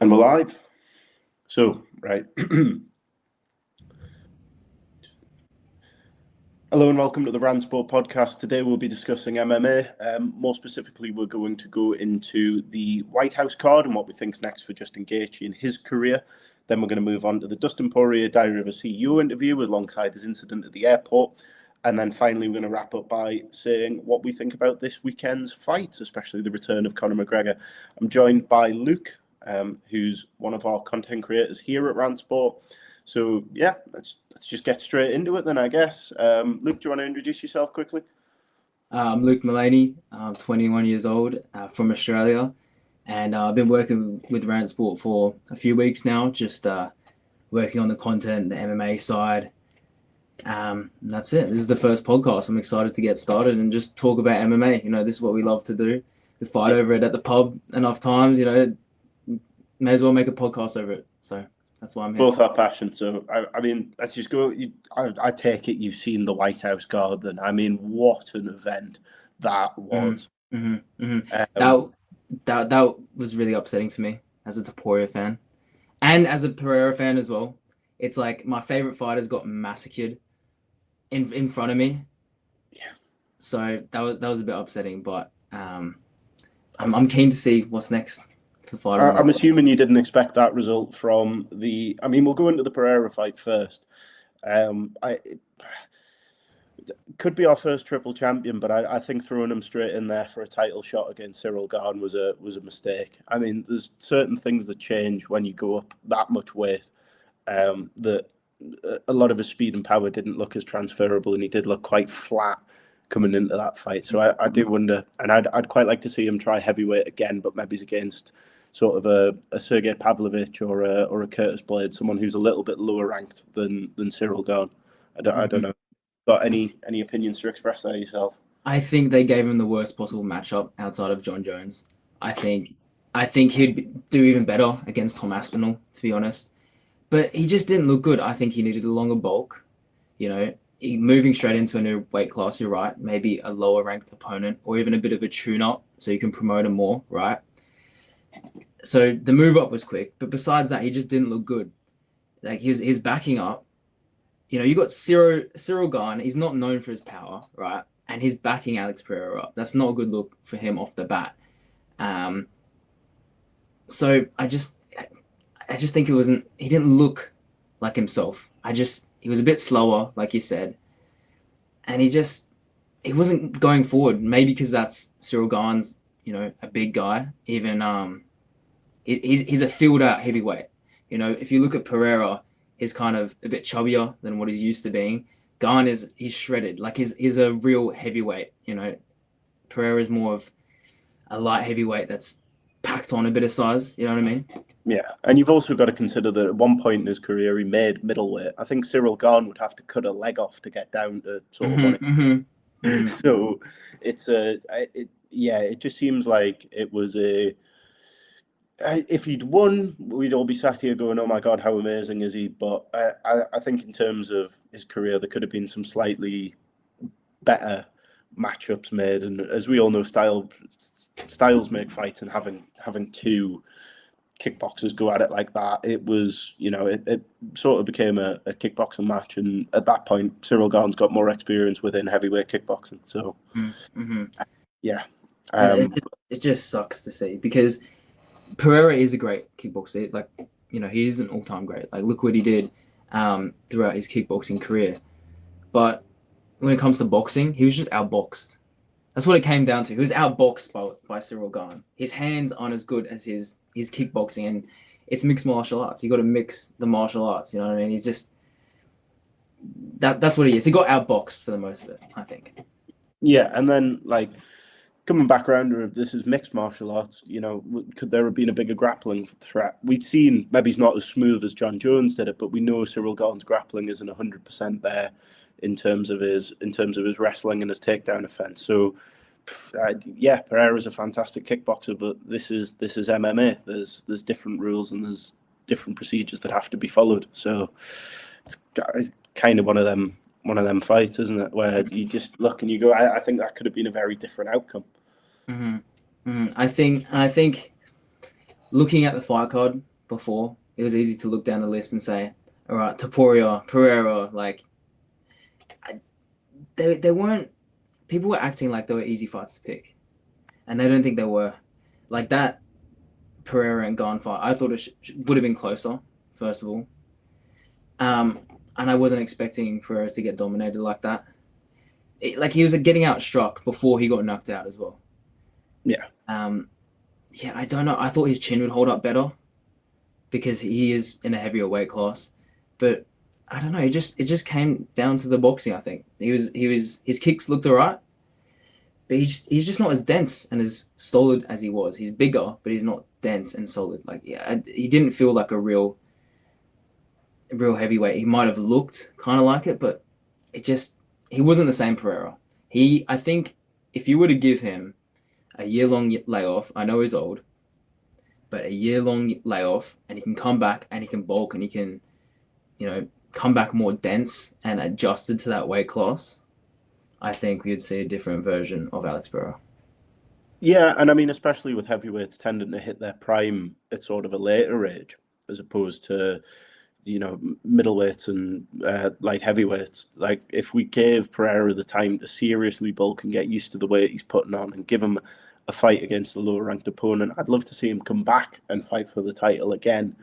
And we're live. So, right. Hello and welcome to the Rant podcast. Today we'll be discussing MMA. More specifically, we're going to go into the White House card and what we think's next for Justin Gaethje in his career. Then we're going to move on to the Dustin Poirier Diary of a CEO interview alongside his incident at the airport. And then finally, we're going to wrap up by saying what we think about this weekend's fights, especially the return of Conor McGregor. I'm joined by Luke, who's one of our content creators here at Rant Sport. So yeah, let's just get straight into it then, I guess. Luke, do you want to introduce yourself quickly? I'm Luke Mullaney. I'm 21 years old, from Australia, and I've been working with Rant Sport for a few weeks now, just working on the content, the MMA side. That's it. This is the first podcast. I'm excited to get started and just talk about MMA. You know, this is what we love to do. We fight over it at the pub enough times, you know, may as well make a podcast over it. So that's why I'm here. Both our passion. So, I mean, let's just go. I take it you've seen the White House Garden. I mean, what an event that was. Mm-hmm, mm-hmm. That was really upsetting for me as a Taporia fan and as a Pereira fan as well. It's like my favorite fighters got massacred in front of me. Yeah. So that was a bit upsetting, but I'm keen to see what's next for the fight. I'm assuming you didn't expect that result from the. I mean, we'll go into the Pereira fight first. It could be our first triple champion, but I think throwing him straight in there for a title shot against Cyril Gane was a mistake. I mean, there's certain things that change when you go up that much weight. That a lot of his speed and power didn't look as transferable, and he did look quite flat coming into that fight. So I do wonder, and I'd quite like to see him try heavyweight again, but maybe it's against sort of a Sergey Pavlovich or a Curtis Blade, someone who's a little bit lower ranked than Cyril Gane. I don't know. Got any opinions to express there yourself? I think they gave him the worst possible matchup outside of John Jones. I think he'd do even better against Tom Aspinall, to be honest. But he just didn't look good. I think he needed a longer bulk. You know, moving straight into a new weight class, you're right. Maybe a lower ranked opponent or even a bit of a tune-up so you can promote him more, right? So the move up was quick. But besides that, he just didn't look good. Like he was backing up. You know, you got Cyril Gane. He's not known for his power, right? And he's backing Alex Pereira up. That's not a good look for him off the bat. So I just think he didn't look like himself. He was a bit slower, like you said. And he wasn't going forward. Maybe because that's Cyril Gane's, you know, a big guy. Even, he's a filled out heavyweight. You know, if you look at Pereira, he's kind of a bit chubbier than what he's used to being. Gane he's shredded. Like he's a real heavyweight, you know. Pereira is more of a light heavyweight that's packed on a bit of size, you know what I mean? Yeah, and you've also got to consider that at one point in his career he made middleweight. I think Cyril Gane would have to cut a leg off to get down to sort of So it just seems like it was if he'd won, we'd all be sat here going, "Oh my God, how amazing is he?" But I think in terms of his career, there could have been some slightly better matchups made, and as we all know, styles make fights, and having two kickboxers go at it like that, it was, you know, it sort of became a kickboxing match, and at that point, Cyril Gane's got more experience within heavyweight kickboxing, so yeah. It just sucks to see because Pereira is a great kickboxer. Like, you know, he is an all-time great. Like, look what he did throughout his kickboxing career. But when it comes to boxing, he was just outboxed. That's what it came down to. He was outboxed by Cyril Gane. His hands aren't as good as his kickboxing, and it's mixed martial arts. You got to mix the martial arts. You know what I mean? He's just that's what he is. He got outboxed for the most of it, I think. Yeah, and then like coming back around to this is mixed martial arts. You know, could there have been a bigger grappling threat? We'd seen maybe he's not as smooth as John Jones did it, but we know Cyril Gane's grappling isn't 100% there in terms of his wrestling and his takedown offense. So yeah, Pereira's a fantastic kickboxer, but this is MMA. There's different rules and there's different procedures that have to be followed. So it's kind of one of them fights, isn't it? Where you just look and you go, I think that could have been a very different outcome. I think looking at the fight card, before. It was easy to look down the list and say, all right, Taporia, Pereira, like they weren't. People were acting like they were easy fights to pick, and they don't think they were. Like that Pereira and Gon fight, I thought it would have been closer. First of all, um, and I wasn't expecting Pereira to get dominated like that. Like he was getting outstruck before he got knocked out as well. Yeah. Yeah, I don't know. I thought his chin would hold up better because he is in a heavier weight class, but I don't know. It just came down to the boxing. I think his kicks looked alright, but he's just not as dense and as solid as he was. He's bigger, but he's not dense and solid. Like yeah, he didn't feel like a real heavyweight. He might have looked kind of like it, but he wasn't the same Pereira. I think if you were to give him a year-long layoff, I know he's old, but a year-long layoff, and he can come back and he can bulk and he can, come back more dense and adjusted to that weight class, I think we'd see a different version of Alex Pereira. Yeah, and I mean, especially with heavyweights tending to hit their prime at sort of a later age, as opposed to middleweights and light heavyweights. Like if we gave Pereira the time to seriously bulk and get used to the weight he's putting on and give him a fight against a lower ranked opponent, I'd love to see him come back and fight for the title again.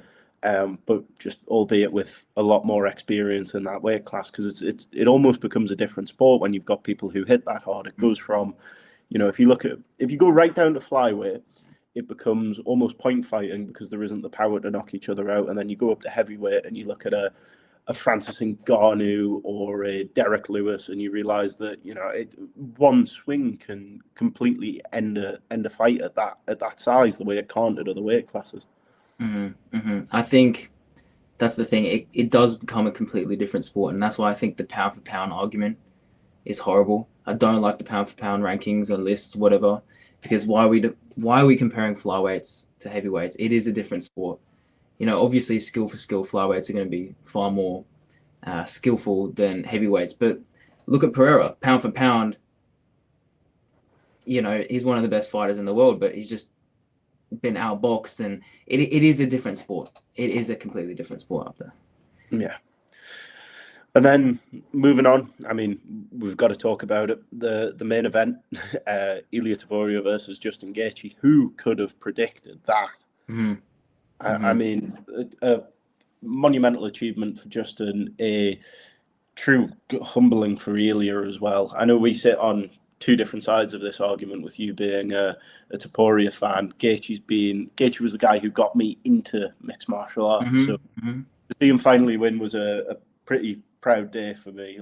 But just albeit with a lot more experience in that weight class, because it almost becomes a different sport when you've got people who hit that hard. It goes from, if you go right down to flyweight, it becomes almost point fighting because there isn't the power to knock each other out. And then you go up to heavyweight and you look at a Francis Ngannou or a Derek Lewis, and you realize that one swing can completely end a fight at that size, the way it can't at other weight classes. I think that's the thing. It does become a completely different sport, and that's why I think the pound for pound argument is horrible. I don't like the pound for pound rankings or lists, whatever, because why are we comparing flyweights to heavyweights? It is a different sport. Obviously, skill for skill, flyweights are going to be far more skillful than heavyweights. But look at Pereira, pound for pound. He's one of the best fighters in the world, but he's just been outboxed, and it is a different sport. It is a completely different sport up there. Yeah. And then moving on, I mean, we've got to talk about it. The main event, Ilia Topuria versus Justin Gaethje. Who could have predicted that? Mm-hmm. I mean, a monumental achievement for Justin, a true humbling for Ilia as well. I know we sit on two different sides of this argument, with you being a Topuria fan. Gaethje was the guy who got me into mixed martial arts. Mm-hmm. So to see him finally win was a pretty proud day for me.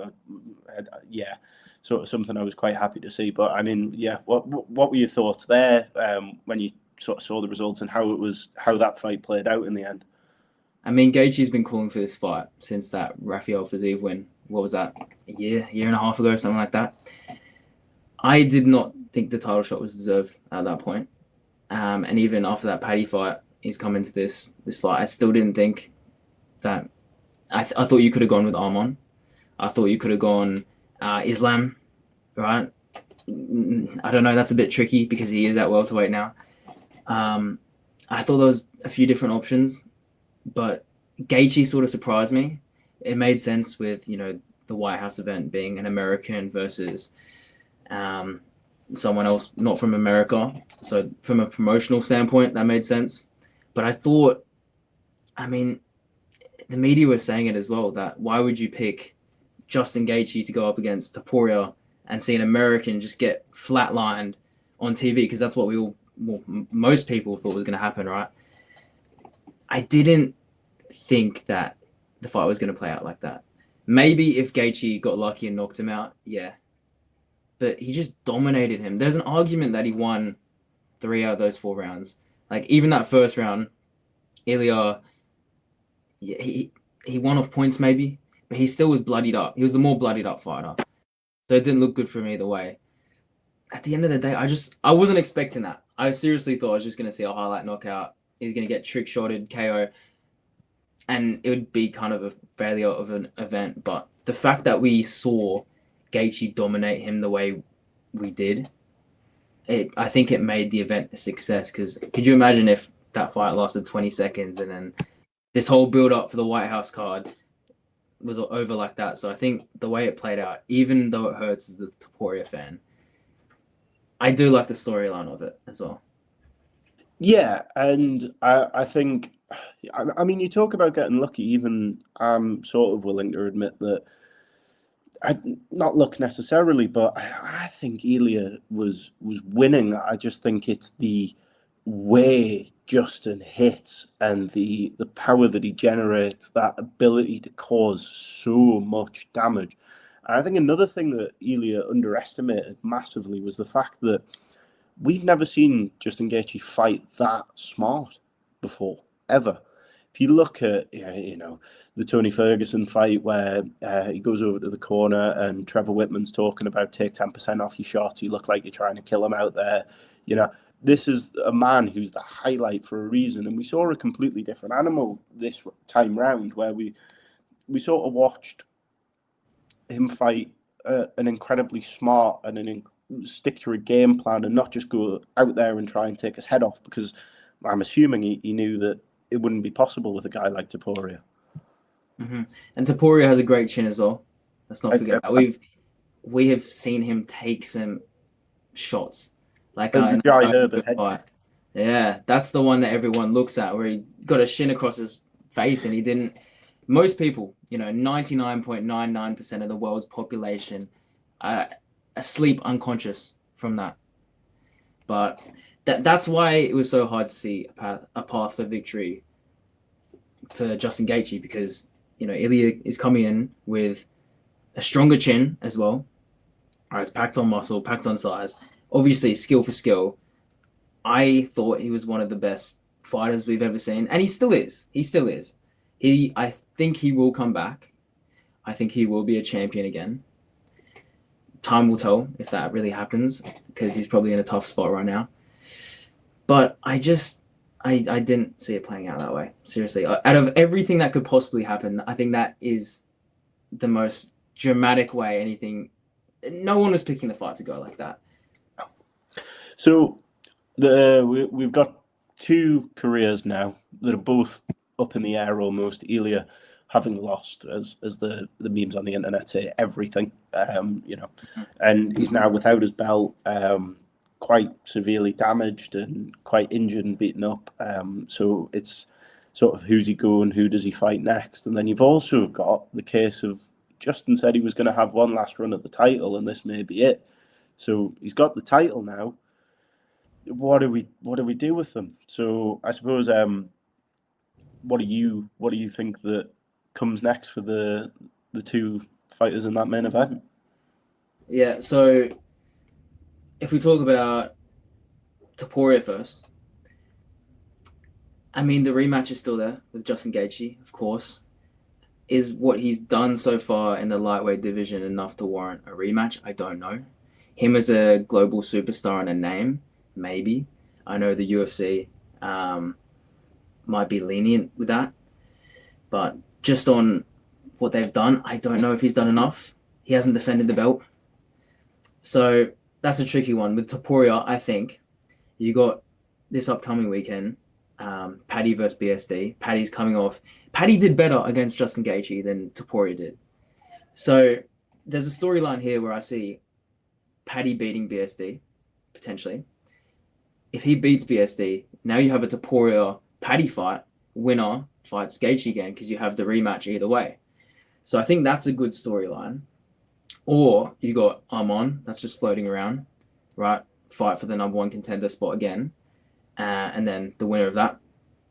Yeah, sort of something I was quite happy to see. But I mean, yeah, what were your thoughts there when you sort of saw the results and how that fight played out in the end? I mean, Gaethje's been calling for this fight since that Rafael Fiziev win. What was that? A year and a half ago, something like that. I did not think the title shot was deserved at that point. And even after that Paddy fight, he's come into this fight. I still didn't think that. I thought you could have gone with Armon. I thought you could have gone Islam, right? I don't know. That's a bit tricky because he is at welterweight now. I thought there was a few different options, but Gaethje sort of surprised me. It made sense with the White House event being an American versus someone else not from America. So from a promotional standpoint, that made sense. But I thought, I mean, the media was saying it as well, that why would you pick Justin Gaethje to go up against Topuria and see an American just get flatlined on TV? Because that's what most people thought was going to happen, right? I didn't think that the fight was going to play out like that. Maybe if Gaethje got lucky and knocked him out, yeah. But he just dominated him. There's an argument that he won 3 out of those 4 rounds. Like, even that first round, Ilia, he won off points maybe, but he still was bloodied up. He was the more bloodied up fighter. So it didn't look good for him either way. At the end of the day, I wasn't expecting that. I seriously thought I was just going to see a highlight knockout. He was going to get trick-shotted, KO, and it would be kind of a failure of an event. But the fact that we saw Gaethje dominate him the way we did, I think it made the event a success. Because could you imagine if that fight lasted 20 seconds, and then this whole build up for the White House card was over like that. So I think the way it played out, even though it hurts as a Taporia fan, I do like the storyline of it as well. Yeah, and I think, I mean, you talk about getting lucky. Even I'm sort of willing to admit that not luck necessarily, but I think Elia was winning. I just think it's the way Justin hits and the power that he generates, that ability to cause so much damage. And I think another thing that Elia underestimated massively was the fact that we've never seen Justin Gaethje fight that smart before, ever. If you look at, the Tony Ferguson fight where he goes over to the corner and Trevor Whitman's talking about take 10% off your shots, you look like you're trying to kill him out there. This is a man who's the highlight for a reason. And we saw a completely different animal this time round where we sort of watched him fight an incredibly smart and stick to a game plan and not just go out there and try and take his head off, because I'm assuming he knew that it wouldn't be possible with a guy like Topuria. Mm-hmm. And Taporia has a great chin as well. Let's not forget that. We have seen him take some shots, like The Jai Herbert head fight. kick. Yeah, that's the one that everyone looks at, where he got a shin across his face and he didn't. Most people, 99.99% of the world's population are asleep unconscious from that. But that's why it was so hard to see a path for victory for Justin Gaethje, because Ilya is coming in with a stronger chin as well. All right, it's packed on muscle, packed on size. Obviously, skill for skill. I thought he was one of the best fighters we've ever seen, and he still is. He still is. I think he will come back. I think he will be a champion again. Time will tell if that really happens, because he's probably in a tough spot right now. But I didn't see it playing out that way. Seriously, out of everything that could possibly happen, I think that is the most dramatic way anything. No one was picking the fight to go like that. So we've got two careers now that are both up in the air almost. Ilya having lost, as the memes on the internet say, everything, and he's now without his belt, quite severely damaged and quite injured and beaten up. So it's sort of, who's he going? Who does he fight next? And then you've also got the case of Justin said he was going to have one last run at the title, and this may be it. So he's got the title now. What do we do with them? So I suppose, what do you think that comes next for the two fighters in that main event? Yeah, so if we talk about Topuria first, I mean, the rematch is still there with Justin Gaethje, of course. Is what he's done so far in the lightweight division enough to warrant a rematch? I don't know. Him as a global superstar and a name, maybe. I know the UFC might be lenient with that, but just on what they've done, I don't know if he's done enough. He hasn't defended the belt. So that's a tricky one. With Topuria, I think you got this upcoming weekend, Paddy versus BSD. Paddy's coming off. Paddy did better against Justin Gaethje than Topuria did. So there's a storyline here where I see Paddy beating BSD, potentially. If he beats BSD, now you have a Topuria Paddy fight. Winner fights Gaethje again, because you have the rematch either way. So I think that's a good storyline. Or you got Armon, that's just floating around, right? Fight for the number one contender spot again. And then the winner of that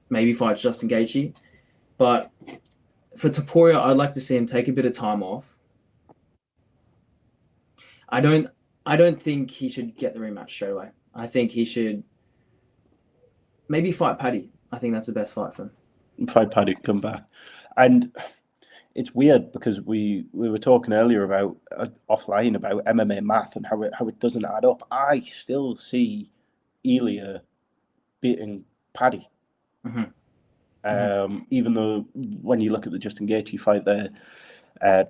maybe fights Justin Gaethje. But for Topuria, I'd like to see him take a bit of time off. I don't think he should get the rematch straight away. I think he should maybe fight Paddy. I think that's the best fight for him. Fight Paddy, come back. And it's weird because we were talking earlier about offline about MMA math and how it doesn't add up. I still see Ilya beating Paddy. Mm-hmm. Even though when you look at the Justin Gaethje fight there,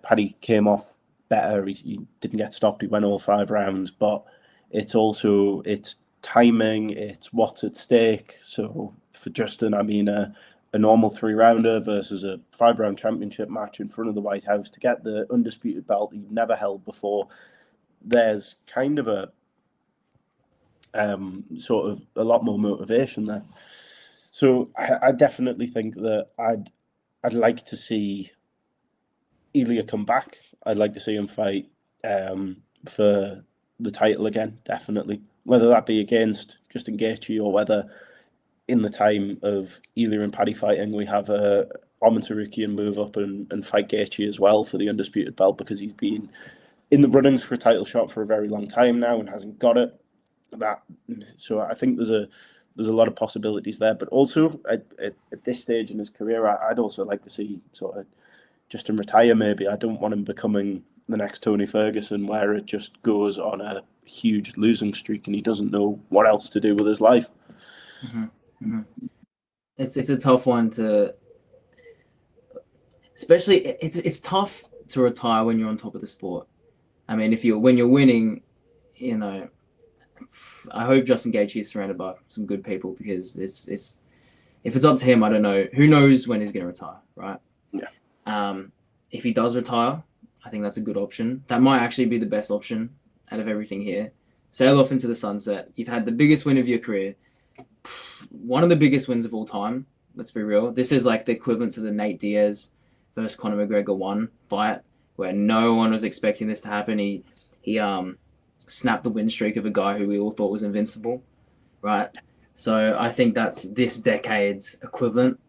Paddy came off better. He didn't get stopped. He went all 5 rounds, but it's timing, it's what's at stake. So for Justin. I mean, a normal 3-rounder versus a 5-round championship match in front of the White House to get the undisputed belt he'd never held before. There's kind of a sort of a lot more motivation there. So I definitely think that I'd like to see Ilya come back. I'd like to see him fight for the title again, definitely. Whether that be against Justin Gaethje or whether in the time of Ilya and Paddy fighting, we have Arman Tsarukyan move up and fight Gaethje as well for the undisputed belt, because he's been in the runnings for a title shot for a very long time now and hasn't got it. So I think there's a lot of possibilities there, but also at this stage in his career, I'd also like to see sort of Justin retire. Maybe I don't want him becoming the next Tony Ferguson, where it just goes on a huge losing streak and he doesn't know what else to do with his life. Mm-hmm. Mm-hmm. It's a tough one to, especially it's tough to retire when you're on top of the sport. I mean, when you're winning, you know, I hope Justin Gaethje is surrounded by some good people, because it's if it's up to him, I don't know. Who knows when he's going to retire, right? Yeah. If he does retire, I think that's a good option. That might actually be the best option out of everything here. Sail off into the sunset. You've had the biggest win of your career. One of the biggest wins of all time. Let's be real. This is like the equivalent to the Nate Diaz versus Conor McGregor 1 fight, where no one was expecting this to happen. He snapped the win streak of a guy who we all thought was invincible, right? So I think that's this decade's equivalent.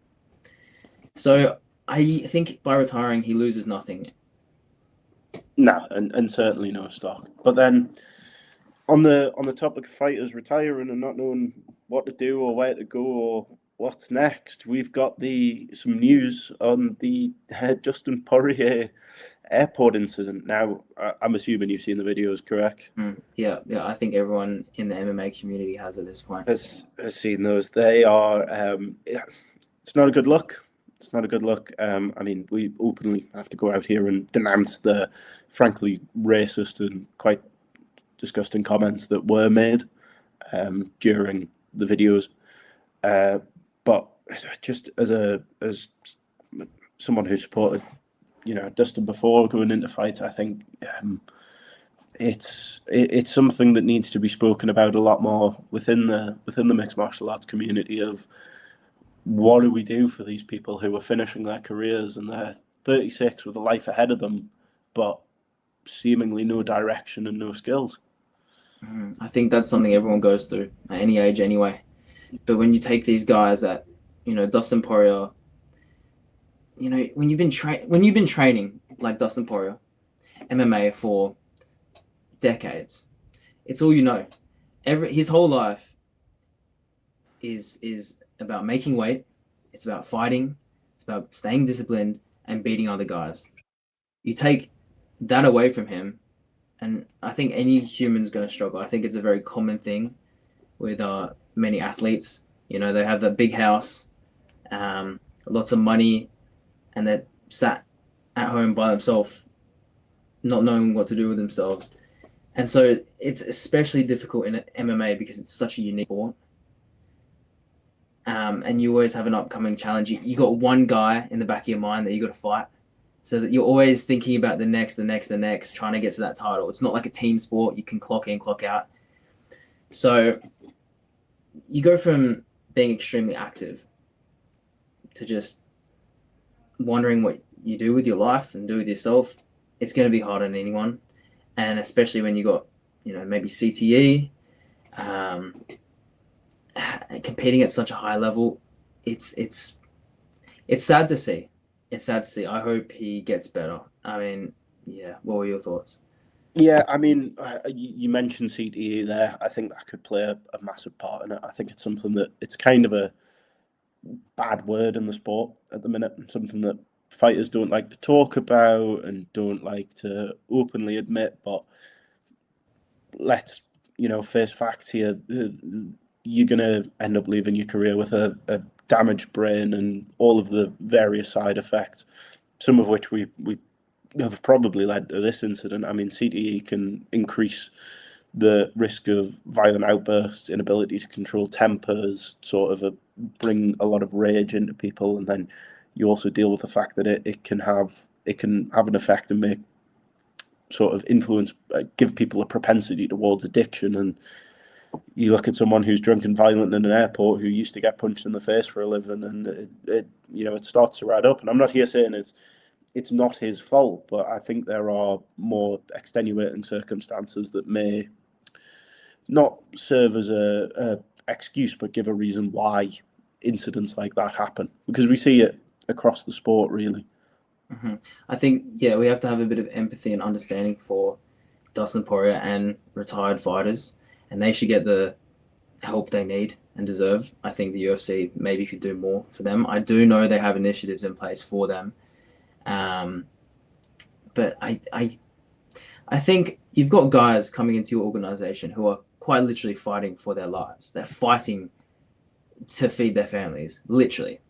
So I think by retiring, he loses nothing. No, and certainly no stock. But then on the topic of fighters retiring and not knowing what to do or where to go or what's next, we've got some news on the Justin Poirier airport incident. Now, I'm assuming you've seen the videos, correct? Yeah. I think everyone in the MMA community has at this point. Has seen those. They are. It's not a good look. It's not a good look. I mean, we openly have to go out here and denounce the frankly racist and quite disgusting comments that were made during the videos. But just as someone who supported, Dustin before going into fights, I think it's something that needs to be spoken about a lot more within the mixed martial arts community. Of what do we do for these people who are finishing their careers and they're 36 with a life ahead of them, but seemingly no direction and no skills? I think that's something everyone goes through at any age anyway. But when you take these guys that, Dustin Poirier, when you've been training like Dustin Poirier, MMA for decades, it's all you know. His whole life is about making weight. It's about fighting. It's about staying disciplined and beating other guys. You take that away from him, and I think any human's going to struggle. I think it's a very common thing with many athletes. They have that big house, lots of money, and they're sat at home by themselves, not knowing what to do with themselves. And so it's especially difficult in MMA because it's such a unique sport. And you always have an upcoming challenge. You got one guy in the back of your mind that you got to fight, so that you're always thinking about the next, trying to get to that title. It's not like a team sport. You can clock in, clock out. So you go from being extremely active to just wondering what you do with your life and do with yourself. It's going to be hard on anyone, and especially when you got, maybe CTE, competing at such a high level. It's sad to see. It's sad to see. I hope he gets better. I mean, yeah. What were your thoughts? Yeah, I mean, you mentioned CTE there. I think that could play a massive part in it. I think it's something that it's kind of a bad word in the sport at the minute, and something that fighters don't like to talk about and don't like to openly admit. But let's, face facts here. You're going to end up leaving your career with a damaged brain and all of the various side effects, some of which we have probably led to this incident. I mean, CTE can increase the risk of violent outbursts, inability to control tempers, sort of a bring a lot of rage into people, and then you also deal with the fact that it can have an effect and make sort of influence, give people a propensity towards addiction. And you look at someone who's drunk and violent in an airport who used to get punched in the face for a living, and it starts to add up. And I'm not here saying it's not his fault, but I think there are more extenuating circumstances that may not serve as a excuse, but give a reason why incidents like that happen, because we see it across the sport, really. Hmm. I think, yeah, we have to have a bit of empathy and understanding for Dustin Poirier and retired fighters, and they should get the help they need and deserve. I think the UFC maybe could do more for them. I do know they have initiatives in place for them, um, but I think you've got guys coming into your organization who are quite literally fighting for their lives. They're fighting to feed their families, literally.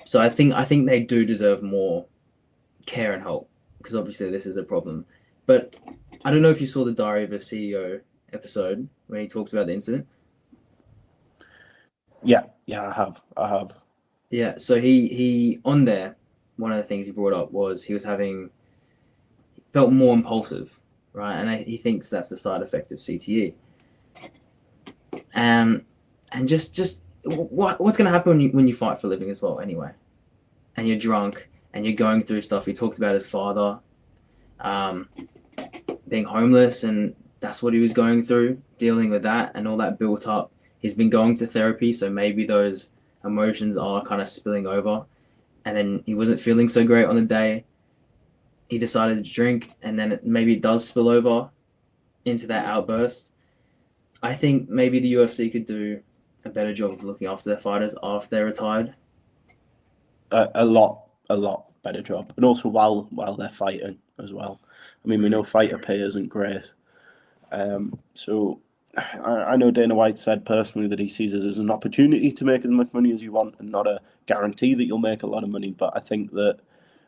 So I think they do deserve more care and help because obviously this is a problem. But I don't know if you saw the Diary of a CEO episode when he talks about the incident. Yeah, I have. Yeah, so he on there, one of the things he brought up was he was having felt more impulsive, right? And he thinks that's the side effect of CTE. And just what's going to happen when you fight for a living as well, anyway, and you're drunk and you're going through stuff. He talks about his father, um, being homeless, and that's what he was going through, dealing with that and all that built up. He's been going to therapy, so maybe those emotions are kind of spilling over. And then he wasn't feeling so great on the day. He decided to drink, and then maybe it does spill over into that outburst. I think maybe the UFC could do a better job of looking after their fighters after they're retired. A lot better job, and also while they're fighting as well. I mean, we know fighter pay isn't great, so I know Dana White said personally that he sees it as an opportunity to make as much money as you want, and not a guarantee that you'll make a lot of money. But I think that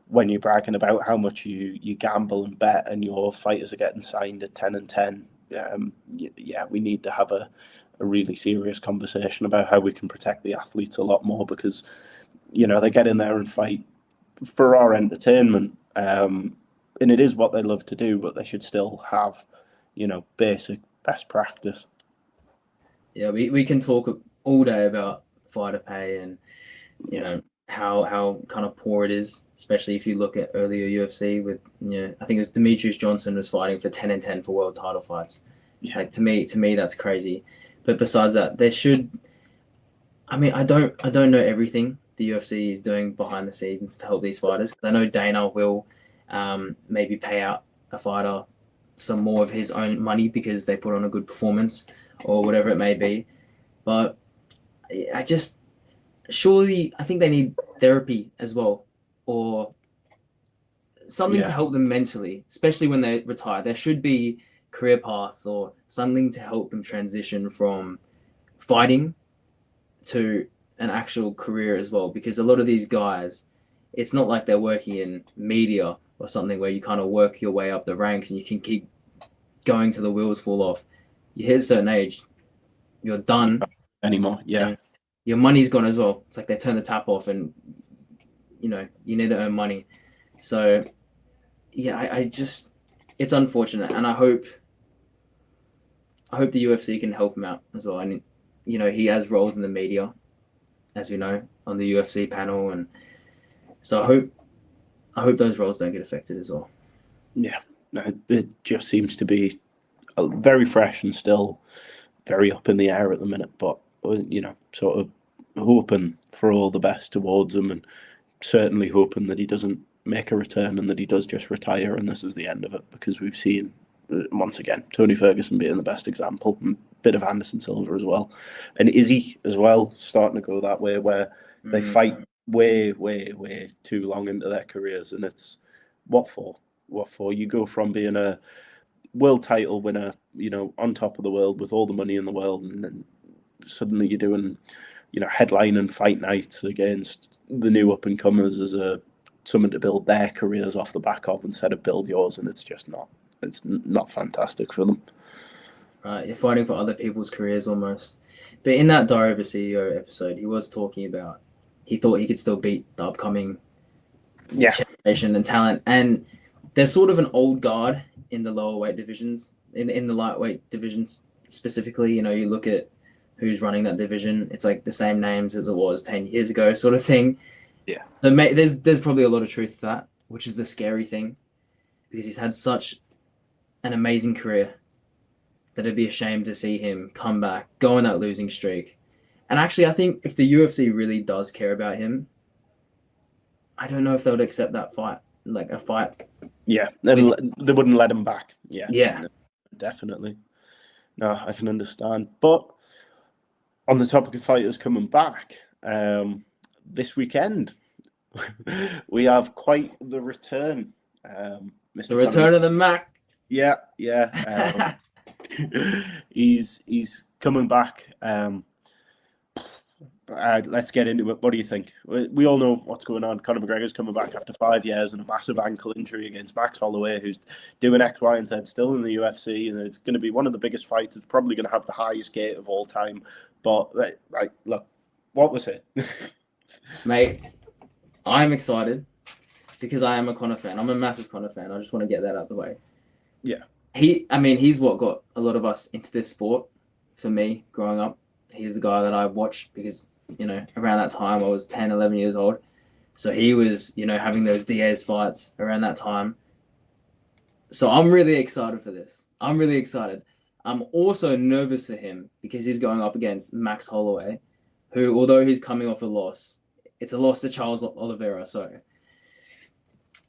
when you're bragging about how much you gamble and bet, and your fighters are getting signed at 10-10, yeah, we need to have a really serious conversation about how we can protect the athletes a lot more, because they get in there and fight for our entertainment, and it is what they love to do, but they should still have basic best practice. Yeah, we can talk all day about fighter pay and Yeah, how kind of poor it is, especially if you look at earlier UFC with I think it was Demetrius Johnson was fighting for 10-10 for world title fights. yeah, Like to me that's crazy. But besides that, there should I mean I don't know everything the UFC is doing behind the scenes to help these fighters. 'Cause I know Dana will maybe pay out a fighter some more of his own money because they put on a good performance or whatever it may be. But I just surely I think they need therapy as well or something to yeah, help them mentally, especially when they retire. There should be career paths or something to help them transition from fighting to an actual career as well. Because a lot of these guys, it's not like they're working in media or something where you kind of work your way up the ranks and you can keep going till the wheels fall off. You hit a certain age, you're done, anymore. Yeah, and your money's gone as well. It's like they turn the tap off, and you need to earn money. So yeah, I just it's unfortunate, and I hope the UFC can help him out as well. And he has roles in the media, as we know, on the UFC panel, and so I hope those roles don't get affected as well. yeah. It just seems to be very fresh and still very up in the air at the minute. But sort of hoping for all the best towards him, and certainly hoping that he doesn't make a return and that he does just retire and this is the end of it, because we've seen once again Tony Ferguson being the best example, and a bit of Anderson Silva as well, and Izzy as well, starting to go that way where they Mm. fight way too long into their careers, and it's what for? What for? You go from being a world title winner, on top of the world with all the money in the world, and then suddenly you're doing, headlining fight nights against the new up and comers as a someone to build their careers off the back of instead of build yours, and it's just not. It's not fantastic for them. right? You're fighting for other people's careers almost. But in that Die Over CEO episode, he was talking about he thought he could still beat the upcoming Yeah, generation and talent. And there's sort of an old guard in the lower weight divisions, in the lightweight divisions specifically. You know, you look at who's running that division, it's like the same names as it was 10 years ago, sort of thing. yeah, So there's probably a lot of truth to that, which is the scary thing, because he's had such an amazing career that it'd be a shame to see him come back, go on that losing streak. And actually, I think if the UFC really does care about him, I don't know if they would accept that fight, like a fight. yeah. And they wouldn't let him back. Yeah, Yeah. no, definitely. No, I can understand. But on the topic of fighters coming back, this weekend we have quite the return. Mr. The return of the Mac. Yeah, yeah. He's coming back. Let's get into it. What do you think? We all know what's going on. Conor McGregor's coming back after 5 years and a massive ankle injury against Max Holloway, who's doing X, Y, and Z still in the UFC, and it's going to be one of the biggest fights. It's probably going to have the highest gate of all time. But right, look, what was it? Mate, I'm excited because I am a Conor fan. I'm a massive Conor fan. I just want to get that out of the way. Yeah. He's what got a lot of us into this sport. For me, growing up, he's the guy that I watched because, you know, around that time I was 10, 11 years old. So he was, you know, having those Diaz fights around that time. So I'm really excited for this. I'm really excited. I'm also nervous for him because he's going up against Max Holloway, who, although he's coming off a loss, it's a loss to Charles Oliveira. So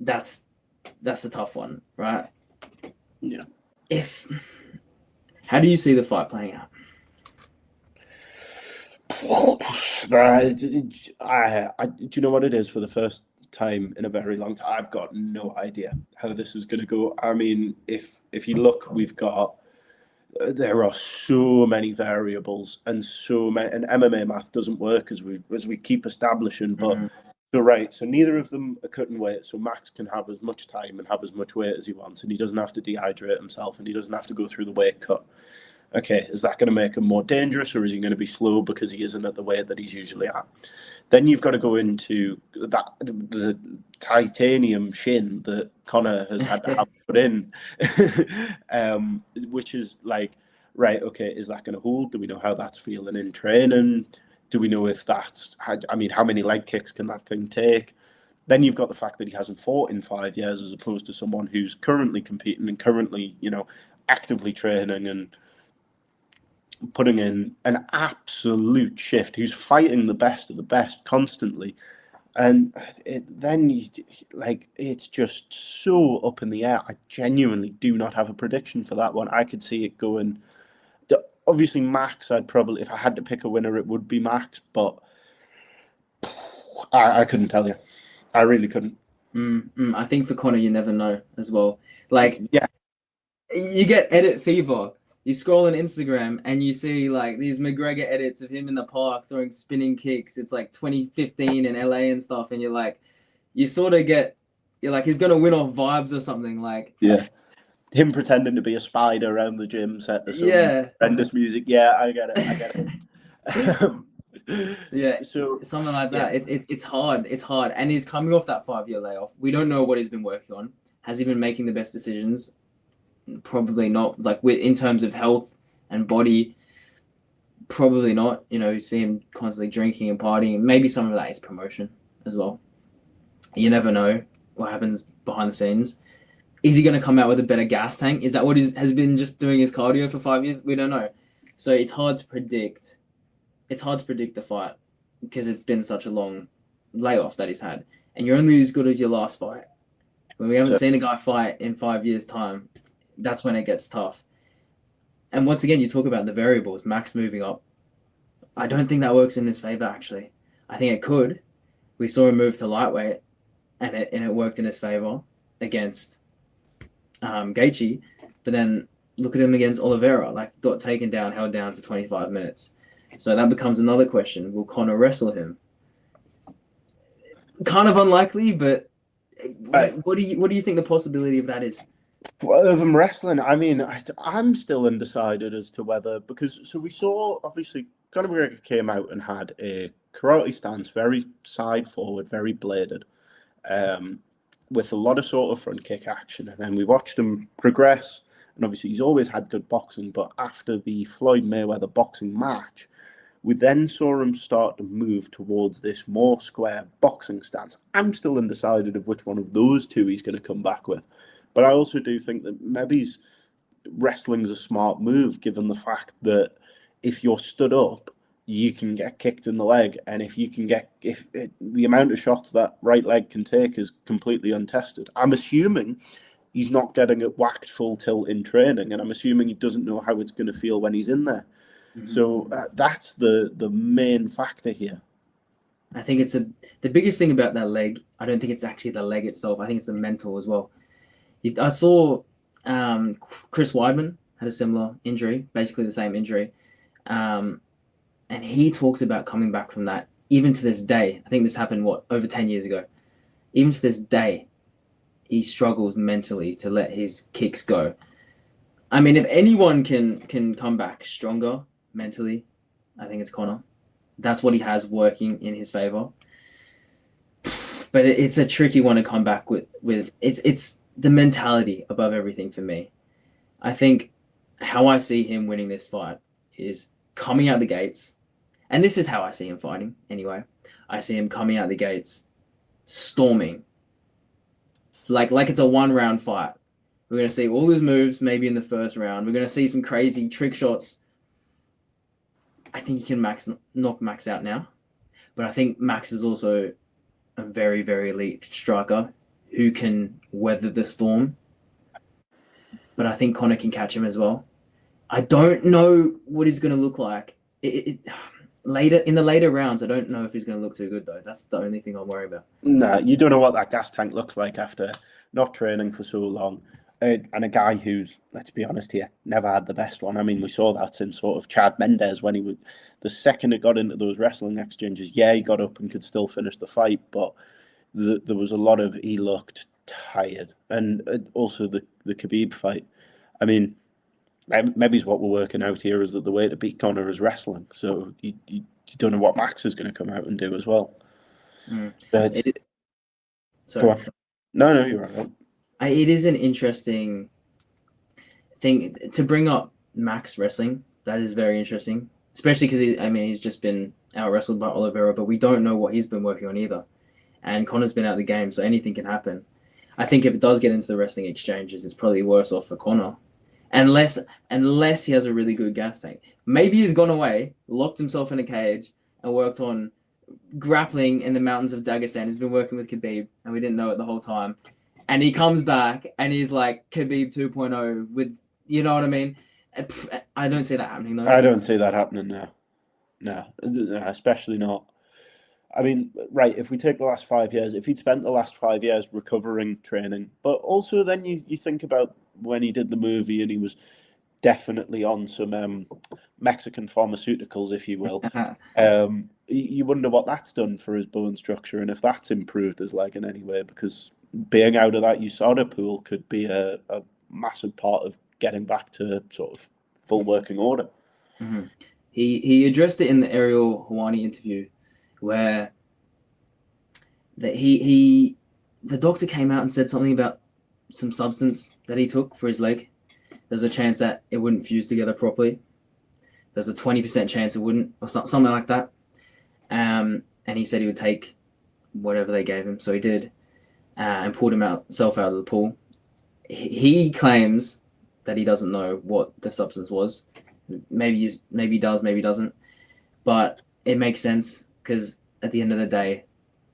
that's the tough one, right? Yeah. How do you see the fight playing out? Do you know what it is? For the first time in a very long time, I've got no idea how this is going to go. I mean, if you look, there are so many variables and so many, and MMA math doesn't work as we keep establishing. But so right, so neither of them are cutting weight, so Max can have as much time and have as much weight as he wants, and he doesn't have to dehydrate himself, and he doesn't have to go through the weight cut. Okay, is that going to make him more dangerous, or is he going to be slow because he isn't at the weight that he's usually at? Then you've got to go into the titanium shin that Conor has had to have put in, which is like, right, okay, is that going to hold? Do we know how that's feeling in training? Do we know if that's, I mean, how many leg kicks can that thing take? Then you've got the fact that he hasn't fought in 5 years as opposed to someone who's currently competing and currently, you know, actively training and putting in an absolute shift, who's fighting the best of the best constantly. And it's just so up in the air. I genuinely do not have a prediction for that one. I could see it going. Obviously, Max, if I had to pick a winner, it would be Max, but I couldn't tell you. I really couldn't. I think for Conor, you never know as well. Like, yeah, you get edit fever. You scroll on Instagram and you see like these McGregor edits of him in the park throwing spinning kicks. It's like 2015 in LA and stuff, and you're like, he's gonna win off vibes or something. Like, yeah. Him pretending to be a spider around the gym set to some horrendous music. Yeah, I get it. Yeah, so something like that. It's hard. It's hard, and he's coming off that 5-year layoff. We don't know what he's been working on. Has he been making the best decisions? Probably not. Like in terms of health and body, probably not. You know, you see him constantly drinking and partying. Maybe some of that is promotion as well. You never know what happens behind the scenes. Is he going to come out with a better gas tank? Is that what he has been just doing his cardio for 5 years? We don't know. So it's hard to predict. It's hard to predict the fight because it's been such a long layoff that he's had. And you're only as good as your last fight. When we haven't seen a guy fight in 5 years' time, that's when it gets tough. And once again, you talk about the variables. Max moving up. I don't think that works in his favor, actually. I think it could. We saw him move to lightweight, and it worked in his favor against Gaethje, but then look at him against Oliveira, like got taken down, held down for 25 minutes. So that becomes another question. Will Conor wrestle him? Kind of unlikely, but what do you think the possibility of that is? Other than wrestling, I mean, I'm still undecided as to whether, because so we saw obviously Conor McGregor came out and had a karate stance, very side forward, very bladed, um, with a lot of sort of front kick action, and then we watched him progress. And obviously, he's always had good boxing, but after the Floyd Mayweather boxing match, we then saw him start to move towards this more square boxing stance. I'm still undecided of which one of those two he's going to come back with. But I also do think that maybe wrestling's a smart move, given the fact that if you're stood up, you can get kicked in the leg, and if you can get the amount of shots that right leg can take is completely untested. I'm assuming he's not getting it whacked full tilt in training, and I'm assuming he doesn't know how it's going to feel when he's in there. Mm-hmm. So that's the main factor here. I think it's the biggest thing about that leg. I don't think it's actually the leg itself. I think it's the mental as well. I saw Chris Weidman had a similar injury, basically the same injury, and he talked about coming back from that. Even to this day, I think this happened over 10 years ago. Even to this day, he struggles mentally to let his kicks go. I mean, if anyone can come back stronger mentally, I think it's Conor. That's what he has working in his favor. But it's a tricky one to come back with. It's the mentality above everything for me. I think how I see him winning this fight is coming out the gates, and this is how I see him fighting anyway. I see him coming out the gates, storming, like it's a 1 round fight. We're gonna see all his moves maybe in the first round. We're gonna see some crazy trick shots. I think he can knock Max out now, but I think Max is also a very, very elite striker who can weather the storm. But I think Conor can catch him as well. I don't know what he's going to look like. Later in the later rounds, I don't know if he's going to look too good though. That's the only thing I'm worried about. No, you don't know what that gas tank looks like after not training for so long. And a guy who's, let's be honest here, never had the best one. I mean, we saw that in sort of Chad Mendes when he would, the second it got into those wrestling exchanges, yeah, he got up and could still finish the fight, but there was a lot of, he looked tired. And also the Khabib fight. I mean, maybe what we're working out here is that the way to beat Conor is wrestling. So you don't know what Max is going to come out and do as well. But sorry. Go on. No, you're right. It is an interesting thing to bring up Max wrestling. That is very interesting, especially because he's just been out wrestled by Oliveira, but we don't know what he's been working on either. And Conor's been out of the game, so anything can happen. I think if it does get into the wrestling exchanges, it's probably worse off for Conor, unless he has a really good gas tank. Maybe he's gone away, locked himself in a cage, and worked on grappling in the mountains of Dagestan. He's been working with Khabib, and we didn't know it the whole time. And he comes back, and he's like Khabib 2.0 with, you know what I mean? I don't see that happening, though. I don't see that happening now. No, especially not. I mean, right, if we take the last 5 years, if he'd spent the last 5 years recovering, training, but also then you think about when he did the movie and he was definitely on some Mexican pharmaceuticals, if you will. You wonder what that's done for his bone structure and if that's improved his leg in any way, because being out of that USADA pool could be a massive part of getting back to sort of full working order. Mm-hmm. He addressed it in the Ariel Helwani interview, where the doctor came out and said something about some substance that he took for his leg. There's a chance that it wouldn't fuse together properly. There's a 20% chance it wouldn't, or something like that. And he said he would take whatever they gave him, so he did, and pulled himself out of the pool. He claims that he doesn't know what the substance was. Maybe he does, maybe he doesn't. But it makes sense because at the end of the day,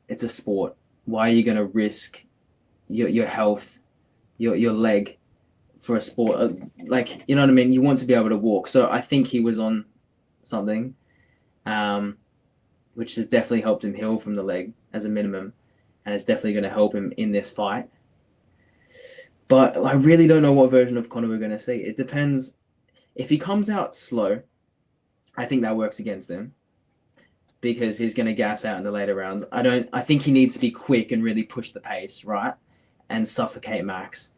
it's a sport. Why are you going to risk your health, your leg for a sport? Like, you know what I mean? You want to be able to walk. So I think he was on something, which has definitely helped him heal from the leg as a minimum. And it's definitely going to help him in this fight. But I really don't know what version of Conor we're going to see. It depends. If he comes out slow, I think that works against him because he's going to gas out in the later rounds. I think he needs to be quick and really push the pace, right? And suffocate Max.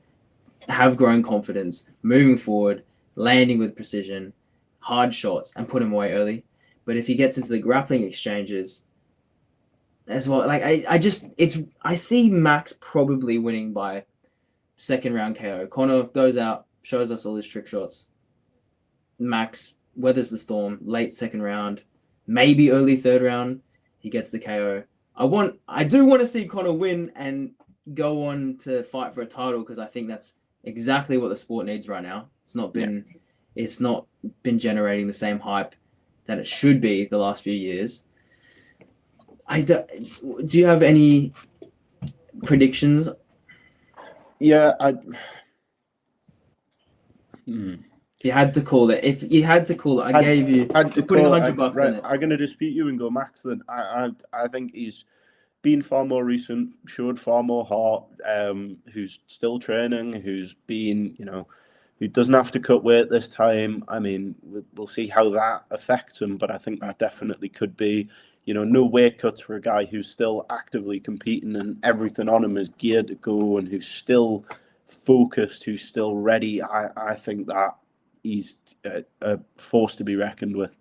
have grown confidence, moving forward, landing with precision, hard shots, and put him away early. But if he gets into the grappling exchanges as well, like I see Max probably winning by second round KO. Connor goes out, shows us all his trick shots. Max weathers the storm, late second round, maybe early third round, he gets the KO. I do want to see Connor win and go on to fight for a title because I think that's exactly what the sport needs right now. Yeah. It's not been generating the same hype that it should be the last few years. Do you have any predictions? Yeah, If you had to call it, I'd you're putting call $100 right. in it. I'm going to dispute you and go Max. Then I think he's been far more recent, showed far more heart. Who's still training, who's been, who doesn't have to cut weight this time. I mean, we'll see how that affects him, but I think that definitely could be, no weight cuts for a guy who's still actively competing and everything on him is geared to go and who's still focused, who's still ready. I think that he's a force to be reckoned with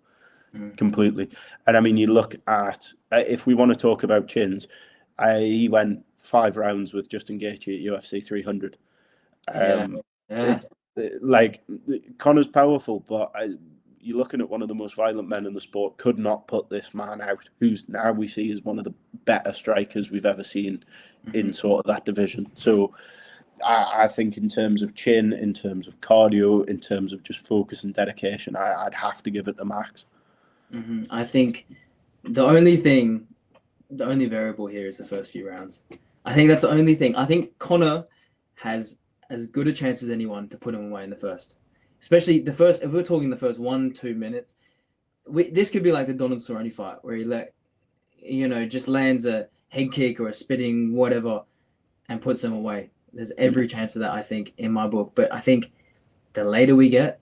completely. And I mean, you look at, if we want to talk about chins, he went 5 rounds with Justin Gaethje at UFC 300. Yeah. Like, Connor's powerful, but you're looking at one of the most violent men in the sport, could not put this man out, who's now we see as one of the better strikers we've ever seen in sort of that division. So I think in terms of chin, in terms of cardio, in terms of just focus and dedication, I'd have to give it to Max. I think the only variable here is the first few rounds. I think that's the only thing. I think Connor has as good a chance as anyone to put him away in the first. Especially the first, if we're talking the first 1-2 minutes, this could be like the Donald Cerrone fight where he just lands a head kick or a spitting whatever and puts him away. There's every chance of that, I think, in my book. But I think the later we get,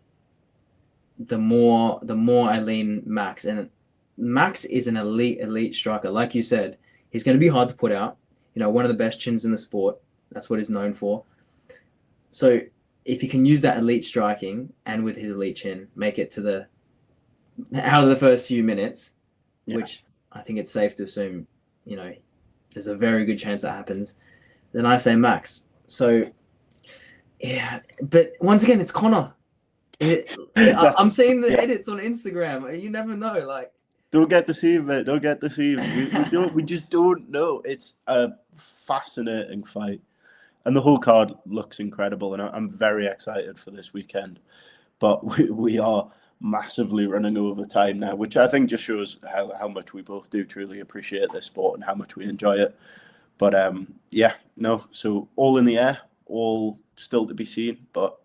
the more I lean Max. And Max is an elite striker. Like you said, he's going to be hard to put out. One of the best chins in the sport. That's what he's known for. So if he can use that elite striking and with his elite chin, make it to out of the first few minutes, which I think it's safe to assume, there's a very good chance that happens, then I say Max. So, yeah. But once again, it's Connor. I'm seeing the edits on Instagram. You never know. Like, don't get deceived, mate. Don't get deceived. We just don't know. It's a fascinating fight, and the whole card looks incredible. And I'm very excited for this weekend. But we are massively running over time now, which I think just shows how much we both do truly appreciate this sport and how much we enjoy it. But so all in the air, all still to be seen. But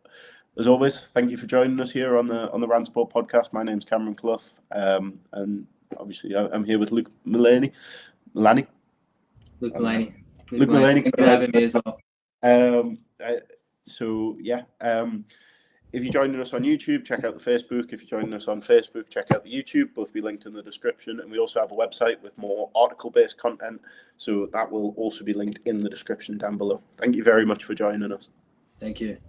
as always, thank you for joining us here on the Rant Sport podcast. My name's Cameron Clough, and obviously I'm here with Luke Mullaney. Luke Mullaney. Thank you for having me as well. If you're joining us on YouTube, check out the Facebook. If you're joining us on Facebook, check out the YouTube. Both be linked in the description. And we also have a website with more article-based content. So that will also be linked in the description down below. Thank you very much for joining us. Thank you.